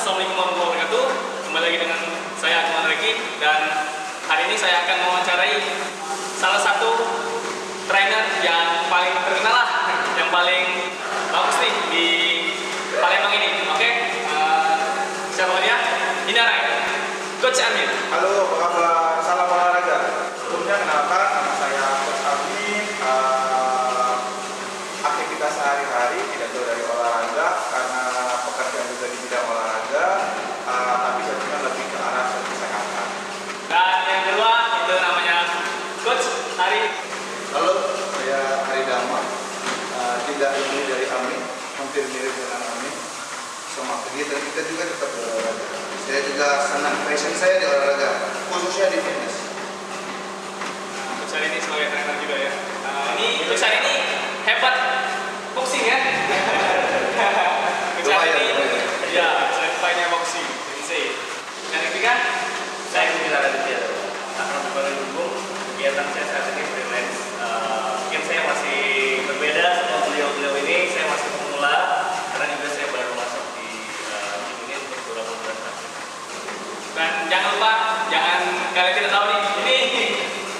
Assalamualaikum warahmatullahi wabarakatuh. Kembali lagi dengan saya Akmal Reki, dan hari ini saya akan mewawancarai salah satu trainer yang paling terkenal lah, yang paling bagus nih di Palembang ini. Oke, siapa dia? Ini Rai, Coach Amin. Halo, apa kabar? Salam olahraga. Sebelumnya kenalkan, nama saya Coach Amin. Aktivitas sehari-hari tidak jauh dari olahraga karena pekerjaan juga di bidang olahraga, tapi jadinya lebih ke arah kesehatan. Dan yang kedua itu namanya Coach Hari. Halo, saya Hari Dama. Tidak lebih dari Amin, hampir mirip dengan Amin. Sama kegiatan kita juga tetap berolahraga. Saya juga senang, passion saya di olahraga, khususnya di fitness. Coach Hari ini sebagai trainer juga ya. Ini Coach Hari ini hebat boxing ya. Coach Hari ini ya, certified-nya boxing. Dan yang ketiga, Saya Mila Raditya, akan kembali dukung kegiatan saya saat ini freelance. Mungkin saya masih berbeda sama beliau-beliau ini, saya masih pemula karena juga saya baru masuk di tim ini untuk beberapa bulan saja. dan jangan lupa, kalian tidak tahu nih, ini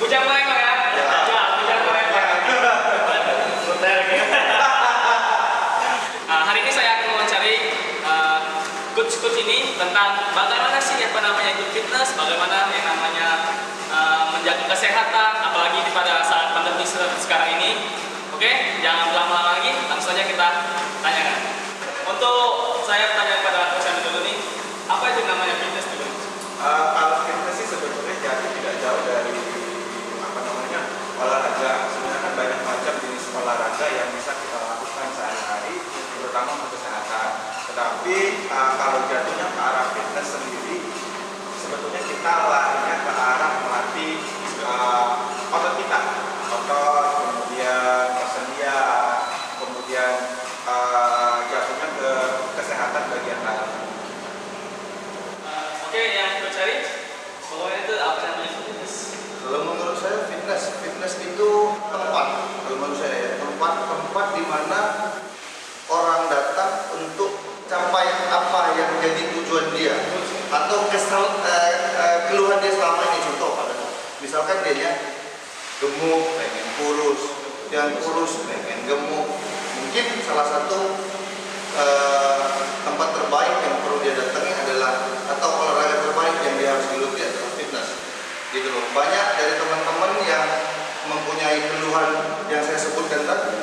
Bujang Palembang ya? Ya, Bujang Palembang. Hari ini saya akan mewawancari coach ini tentang bagaimana sih itu fitness, bagaimana yang namanya menjaga kesehatan, apalagi pada saat pandemi sekarang ini. Oke, jangan lama-lama lagi, langsung saja kita tanyakan. Untuk saya tanya pada coach dulu nih, apa itu namanya fitness dulu? Kalau fitness sih sebetulnya jadi tidak jauh dari olahraga. Sebenarnya kan banyak macam jenis olahraga yang bisa kita lakukan sehari-hari, terutama untuk kesehatan. Tetapi kalau jatuhnya ke arah fitness sendiri, sebetulnya kita larinya ke arah melatih otot kita, otot, kemudian persendian, kemudian jatuhnya ke kesehatan bagian dalam. Oke, yang coach cari, pokoknya itu apa namanya fitness? Kalau menurut saya fitness itu tempat. Kalau menurut saya ya, tempat di mana orang datang untuk capai apa yang jadi tujuan dia atau keluhan dia selama ini. Contoh, misalkan dia gemuk, pengen kurus, yang kurus pengen gemuk. Mungkin salah satu tempat terbaik yang perlu dia datangi adalah, atau olahraga terbaik yang dia harus geluti adalah fitness. Gitu loh. Banyak dari teman-teman yang mempunyai keluhan yang saya sebutkan tadi,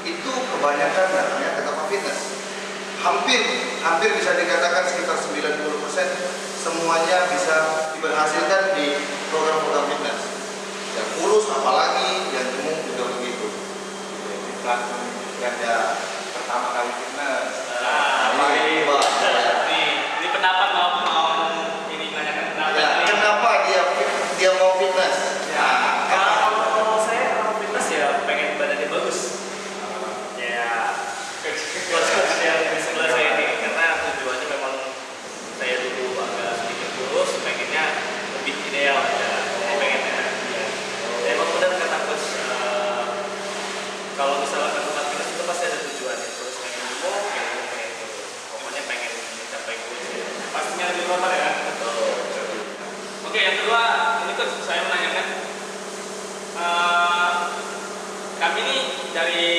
itu kebanyakan datangnya ke tempat fitness. Hampir bisa dikatakan sekitar 90% semuanya bisa diberhasilkan di program-program fitness. Yang kurus apalagi, yang gemuk juga begitu. Kita yang ya pertama kali fitness. Ini pendapat mau ini nanyakan pendapat. Ya, kenapa dia mau fitness? Ya, kalau saya orang fitness ya pengen badannya bagus. Ya, coach yang di sebelah saya ini, karena tujuannya memang saya dulu agak sedikit kurus, pengennya lebih ideal aja. Saya pengennya, ya. Emang benar kata coach, kalau misalnya ke tempat fitness itu pasti ada tujuannya. Terus pengen gemuk, pengen kurus. Pokoknya pengen mencapai kurus ya. Pastinya lebih proper ya. Betul. Oke, yang kedua, ini coach saya menanyakan, kami ini dari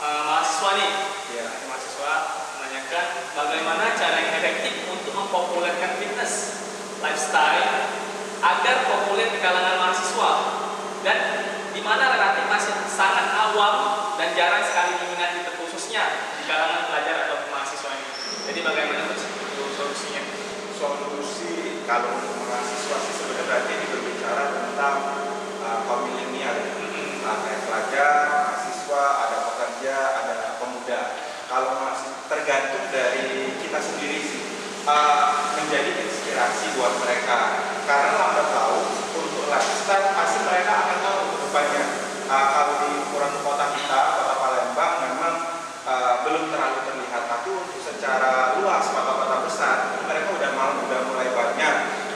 mahasiswa nih, Ya. mahasiswa menanyakan bagaimana cara yang efektif untuk mempopulerkan fitness lifestyle agar populer di kalangan mahasiswa, dan di mana relatif masih sangat awam dan jarang sekali diminati, khususnya di kalangan pelajar atau mahasiswa ini. Jadi bagaimana coach solusinya? Solusi kalau untuk mahasiswa sih sebenarnya berarti ini berbicara tentang kaum milenial, kayak pelajar, mahasiswa, ada pekerja, ada pemuda. Kalau masih tergantung dari kita sendiri sih, menjadi inspirasi buat mereka. Karena lambat laun untuk lifestyle pasti mereka akan tahu ke depannya. Kalau di ukuran kota kita, kota Palembang memang belum terlalu terlihat, tapi untuk secara luas kota-kota besar mereka udah mulai banyak.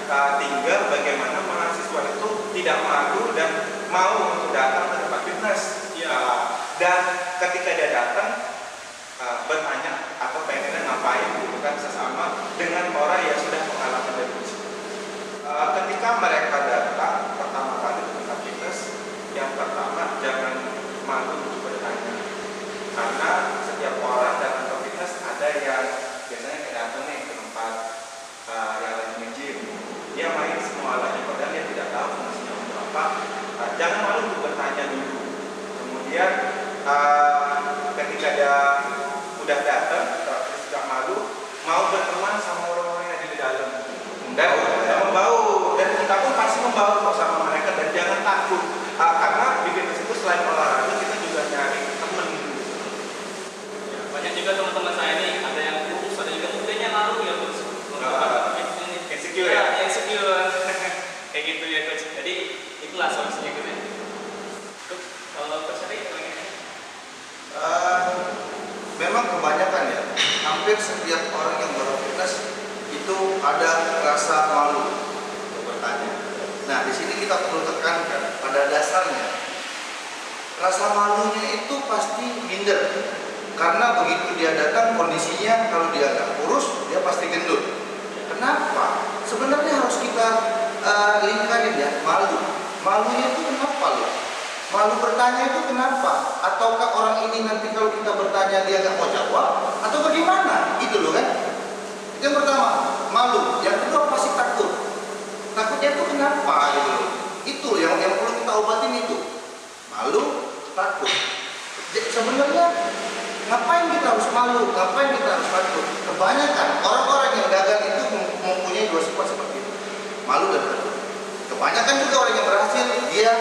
Tinggal bagaimana mahasiswa itu tidak malu dan mau untuk datang ke tempat fitness. Dan ketika dia datang bertanya atau pengennya ngapain gitu kan sesama dengan orang yang sudah pengalaman dari musik. Ketika mereka datang pertama kali ke tempat fitness, yang pertama jangan malu untuk bertanya, karena setiap orang datang ke fitness ada yang biasanya kayak datang nih ke tempat yang lagi nge-gym, dia main semua alatnya padahal dia tidak tahu fungsinya untuk apa. Jangan malu untuk bertanya dulu. Kemudian ketika dia udah datang, terus tidak malu, mau berteman sama orang-orang yang ada di dalam. Dan membaur, dan kita pun pasti membaur sama mereka, dan jangan takut. Karena di fitness itu selain olahraga kita juga nyari temen. Ya, banyak juga teman-teman saya ini ada yang kurus, ada juga mudanya malu ya terus. Insecure ya? Insecure. Kayak gitu ya coach. Jadi itulah solusinya gitu ya. Coach, kalau coach tadi pengen memang kebanyakan ya, hampir setiap orang yang berfitness itu ada rasa malu untuk bertanya. Nah, di sini kita perlu tekankan pada dasarnya rasa malunya itu pasti minder, karena begitu dia datang kondisinya kalau dia nggak kurus dia pasti gendut. Kenapa? Sebenarnya harus kita lingkarin ya, malunya itu kenapa loh? Malu bertanya itu kenapa? Ataukah orang ini nanti kalau kita bertanya dia nggak mau jawab atau bagaimana? Gitu loh kan? Itu yang pertama, malu. Yang kedua pasti takut. Takutnya itu kenapa gitu loh? Itu yang perlu kita obatin itu. Malu, takut. Sebenarnya ngapain kita harus malu? Ngapain kita harus takut? Kebanyakan orang-orang yang gagal itu mempunyai dua sifat seperti itu. Malu dan takut. Kebanyakan juga orang yang berhasil dia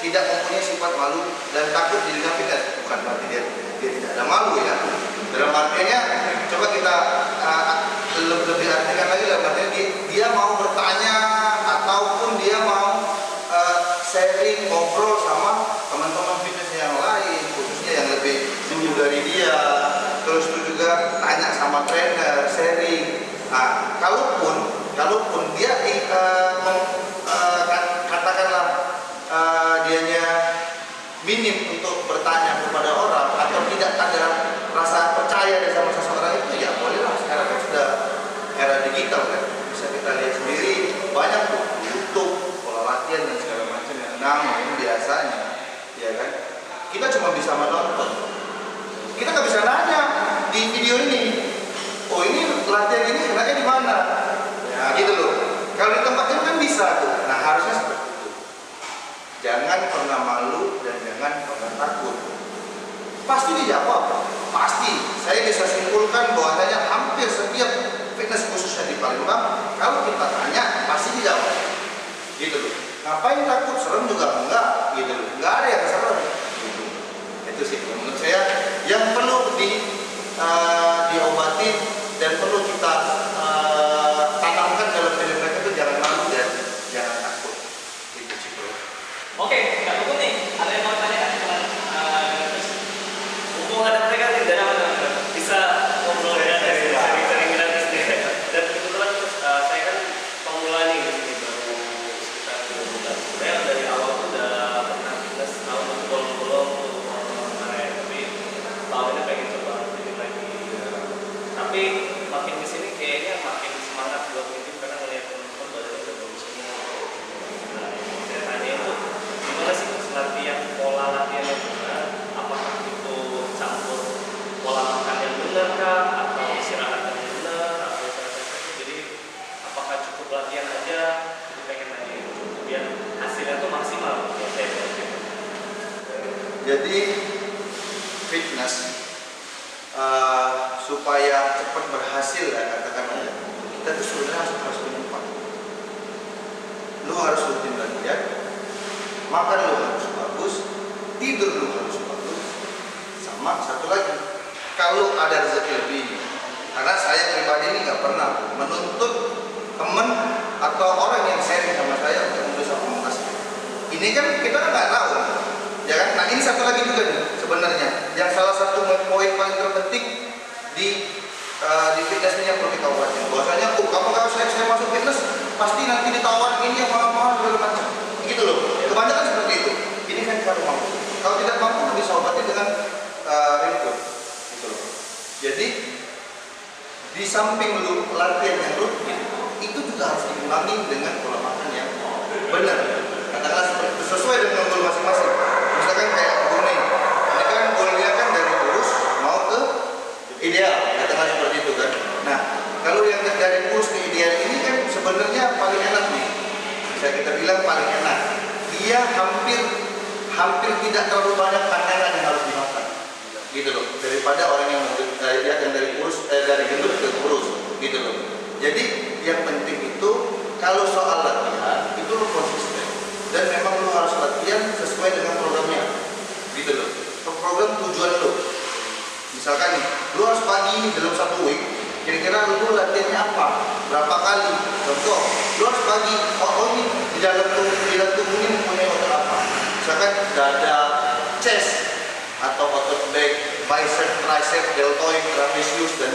tidak mempunyai sifat malu dan takut di dunia fitness. Bukan berarti dia tidak ada malu ya. Dalam artinya coba kita lebih artikan lagi, dalam artinya dia mau bertanya ataupun dia mau sharing, ngobrol sama teman-teman fitness yang lain, khususnya yang lebih tinggi dari dia. Terus itu juga tanya sama trainer, sharing. Nah, kalaupun dia katakanlah dianya minim untuk bertanya kepada orang atau tidak ada rasa percaya sama seseorang itu, ya bolehlah. Sekarang kan sudah era digital kan, bisa kita lihat sendiri banyak tuh di YouTube pola latihan dan segala macam yang ini biasanya, ya kan? Kita cuma bisa menonton, kita nggak bisa nanya di video ini, oh ini latihan ini sebenarnya di mana, ya gitu loh. Kalau di tempat itu kan bisa tuh. Nah, harusnya seperti itu. Jangan pernah malu dan jangan pernah takut. Pasti dijawab, pasti. Saya bisa simpulkan bahwasanya hampir setiap fitness khususnya di Palembang, kalau kita tanya pasti dijawab. Gitu loh. Ngapain takut? Serem juga enggak, gitu loh. Enggak ada yang serem. Gitu. Itu sih menurut saya yang perlu diobati dan perlu kita tanamkan dalam diri mereka itu, jangan malu dan jangan takut. Itu sih bro. Oke, nggak tunggu nih. Ada yang mau tanya kan? Mumpung ada mereka tidak bisa ngobrol ya dari sering gratis deh. Dan kebetulan saya kan pemula nih di sini baru sekitar 2 bulan. Saya dari awal tuh udah pernah fitness, tahun itu bolong-bolong tuh kemarin, tapi tahun ini pengen coba bikin lagi. Tapi makin kesini kayaknya makin semangat buat bikin, karena ngeliat teman-teman badannya udah bagus semua. Nah, yang saya tanya itu gimana sih latihan, pola latihan yang benar? Apakah itu campur pola makan yang benar kah, atau istirahat yang benar, atau istirahat? Jadi apakah cukup latihan aja? Jadi pengen nanya itu biar hasilnya tuh maksimal ya saya bilang. Jadi fitness supaya cepat berhasil ya, katakan aja, kita tuh sebenarnya harus menyimpan. Lu harus rutin latihan, makan lu harus bagus, tidur lu harus bagus, sama satu lagi, kalau ada rezeki lebih. Karena saya pribadi ini nggak pernah menuntut teman atau orang yang sharing sama saya untuk membeli komunitas. Ini kan kita kan nggak tahu, ya kan? Nah ini satu lagi juga nih sebenarnya, yang salah satu poin paling terpenting di fitness ini yang perlu kita obatin. Bahwasanya, kamu kalau saya masuk fitness pasti nanti ditawar ini yang mahal-mahal segala macam. Gitu loh. Kebanyakan seperti itu. Ini kan kalau mampu. Kalau tidak mampu bisa obatin dengan itu. Gitu loh. Jadi di samping lu latihan yang rutin, itu juga harus diimbangi dengan pola makan yang benar. Katakanlah sesuai dengan goal masing-masing. Misalkan kayak Bune, ini kan goalnya kan dari kurus mau ke ideal, katakanlah seperti itu kan. Nah, kalau yang dari kurus ke ideal ini kan sebenarnya paling enak nih. Bisa kita bilang paling enak. Dia hampir tidak terlalu banyak pandangan yang harus dimakan, gitu loh. Daripada orang yang dari kurus dari gendut ke kurus, gitu loh. Jadi yang penting itu kalau soal latihan itu lo konsisten dan memang lo harus latihan sesuai dengan programnya, gitu loh. Program tujuan lo. Misalkan nih, lo harus pagi dalam 1 week. Kira-kira lu latihannya apa? Berapa kali? Contoh, lu harus pagi. Oh ini di dalam tubuh ini mempunyai otot apa? Misalkan dada, chest, atau otot back, bicep, tricep, deltoid, trapezius, dan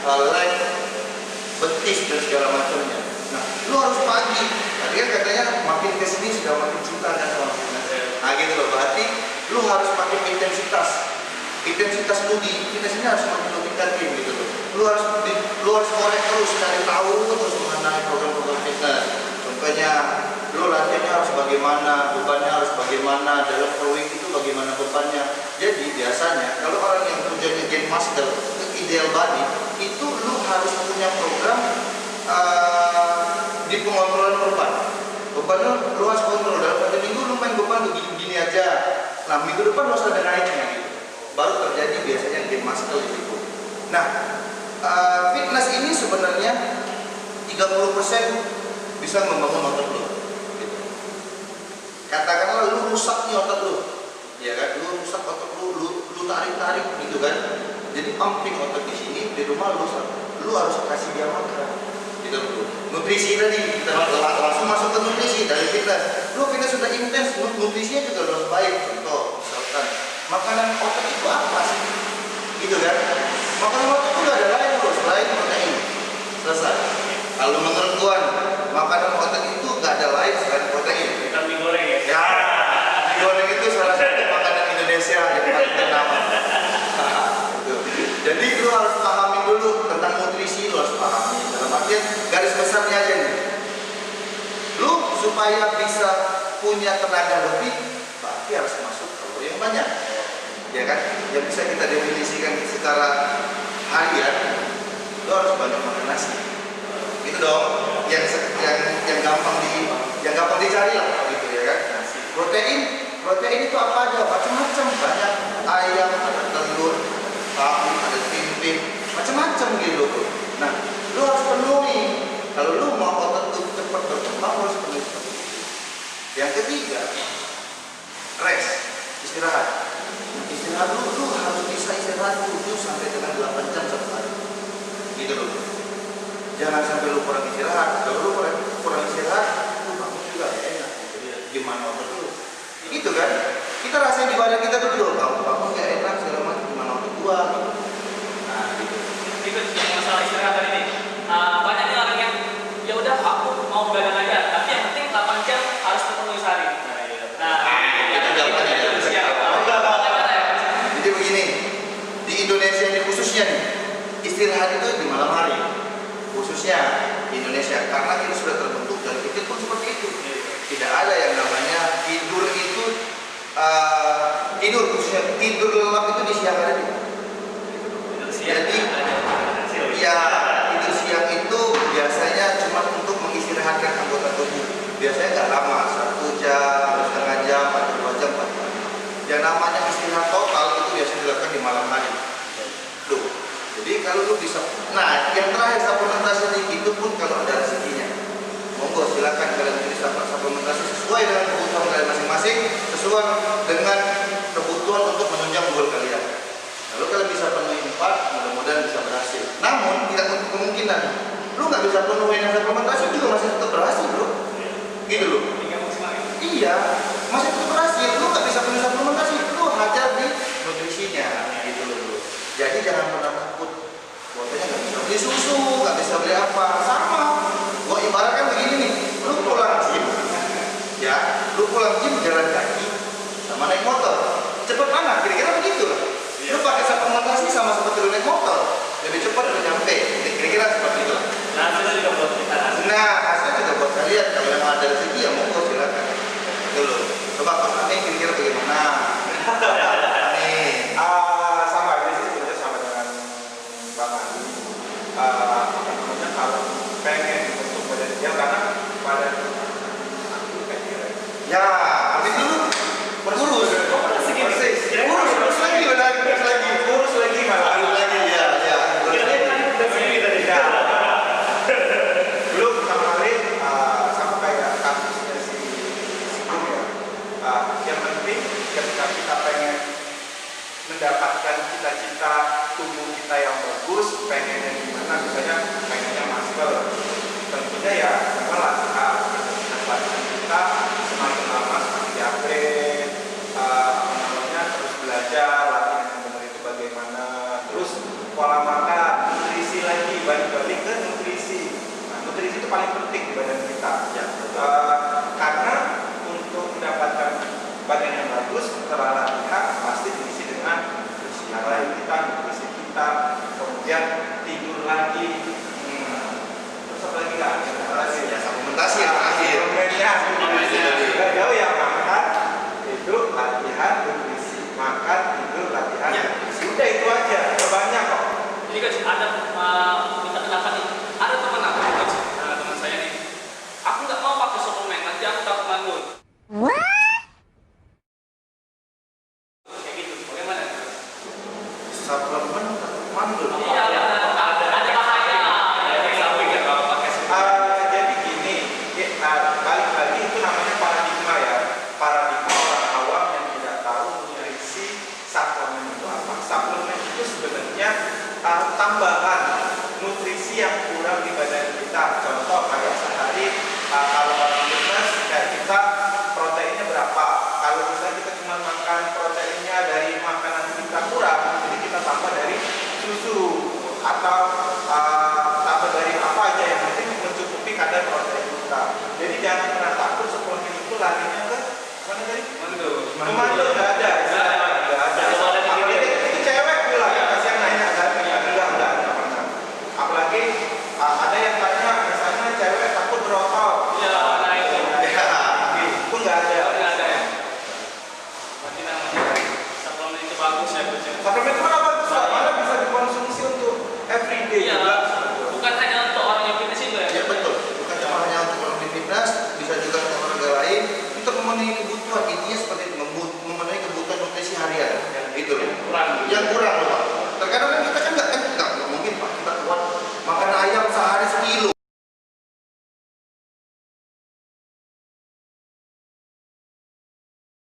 leg, betis dan segala macamnya. Nah, lu harus pagi. Tadi kan katanya makin kesini sudah makin cinta kan sama fitness. Nah gitu loh. Berarti lu harus pakai intensitas lu di fitness ini harus makin lu tingkatin gitu loh. Lu harus korek terus, cari tahu terus mengenai program-program fitness. Contohnya, lu latihannya harus bagaimana, bebannya harus bagaimana, dalam per week itu bagaimana bebannya. Jadi biasanya kalau orang yang tujuannya gain muscle ke ideal body, itu lu harus punya program di pengontrolan beban. Beban lu harus kontrol. Dalam 1 minggu lu main beban begini aja. Nah minggu depan lu harus ada naiknya gitu. Baru terjadi biasanya gain muscle itu. Nah, fitness ini sebenarnya 30% bisa membangun otot lo. Gitu. Katakanlah lu rusak nih otot lo, ya kan? Lu rusak otot lu tarik gitu kan? Jadi pumping otot di sini di rumah lu harus kasih dia makan. Gitu loh. Nutrisi tadi kita langsung masuk ke nutrisi dari fitness. Lu fitness sudah intens, nutrisinya juga harus baik. Contoh, misalkan makanan otot itu apa sih? Gitu kan? Makanan otot itu gak ada lain bro, selain protein. Selesai. Kalau menurut Tuhan, makanan otot itu gak ada lain selain protein. Kita mie goreng ya? Ya, mie goreng itu salah satu makanan Indonesia yang paling ternama. Jadi lu harus pahami dulu tentang nutrisi, lu harus pahami. Dalam artian garis besarnya aja nih. Lu supaya bisa punya tenaga lebih, berarti harus masuk kalori yang banyak. Ya kan? Yang bisa kita definisikan secara harian, lu harus banyak makan nasi. Gitu dong. Yang gampang dicari lah gitu ya kan. Protein itu apa aja? Macam-macam, banyak. Ayam, ada telur, tahu, ada tempe, macam-macam gitu. Nah, lu harus penuhi. Kalau lu mau otot lu cepat berkembang, lu harus penuhi. Yang ketiga, rest, istirahat. Istirahat lu harus bisa istirahat 7 sampai dengan 8 jam satu hari. Gitu loh. Jangan sampai lu kurang istirahat. Kalau lu kurang istirahat, lu bangun juga enak. Gimana otot lu? Gitu kan? Kita rasain di badan kita tuh dulu, bangun gak enak segala macam, gimana otot gua gitu. Nah, gitu. Itu yang masalah istirahat tadi nih. Banyak nih orang yang ya udah aku mau begadang aja, tapi yang penting 8 jam harus terpenuhi sehari. Jadi begini, di Indonesia ini khususnya nih, istirahat itu di malam hari, khususnya di Indonesia, karena kita sudah terbentuk dan kita pun seperti itu. Tidak ada yang namanya tidur itu khususnya tidur lelap itu di siang hari. Jadi ya tidur siang itu biasanya cuma untuk mengistirahatkan anggota tubuh. Biasanya nggak lama, 1 jam, setengah jam, atau 2 jam, 4 jam. Yang namanya istirahat total itu biasanya dilakukan di malam hari. Tuh. Jadi kalau lu bisa, nah yang terakhir suplementasi itu pun kalau ada rezekinya, monggo silakan kalian pilih suplementasi sesuai dengan kebutuhan kalian masing-masing, sesuai dengan kebutuhan untuk menunjang goal kalian. Lalu kalian bisa penuhi 4, mudah-mudahan bisa berhasil. Namun tidak untuk kemungkinan, lu nggak bisa penuhi yang suplementasi juga masih tetap berhasil bro. Gitu loh. Iya, masih tetap berhasil. Lu nggak bisa penuhi suplementasi, lu hajar di nutrisinya. Gitu loh bro. Jadi jangan pernah takut. Pokoknya nggak bisa beli susu, nggak bisa beli apa, sama. Gua ibaratkan begini nih, lu pulang gym jalan kaki sama naik motor, cepet mana? Kira-kira begitu lah. Lu pakai suplementasi sama seperti lu naik motor. yang bagus, pengennya gimana, misalnya pengennya masker, tentunya ya memang latihan. Dan latihan kita semakin lama semakin diupgrade, terus belajar latihan yang benar itu bagaimana, terus pola makan, nutrisi lagi, balik-balik ke nutrisi. Nah, nutrisi itu paling penting di badan kita, ya. Karena untuk mendapatkan badan yang bagus, setelah latihan pasti diisi dengan nutrisi kita, kemudian tidur lagi. Terus apa lagi kan? Ya, supplementasi yang terakhir. Suplemennya jauh ya, makan, tidur, latihan, nutrisi. Makan, tidur, latihan, nutrisi. Udah itu aja, banyak kok. Jadi guys, ada minta pendapat nih. Ada teman aku, coach, teman saya nih. Aku nggak mau pakai suplemen, nanti aku takut nganggur. Kayak gitu, bagaimana? Suplemen mandul. Iya, ada bahaya. Dari samping ya kalau pakai suplemen. Jadi gini, balik lagi itu namanya paradigma ya. Paradigma orang awam yang tidak tahu nutrisi suplemen itu apa. Suplemen itu sebenarnya tambahan nutrisi yang kurang di badan kita. Contoh kayak sehari kalau orang fitness kayak kita proteinnya berapa. Kalau misalnya kita cuma makan proteinnya dari makanan kita kurang, jadi kita tambah dari susu atau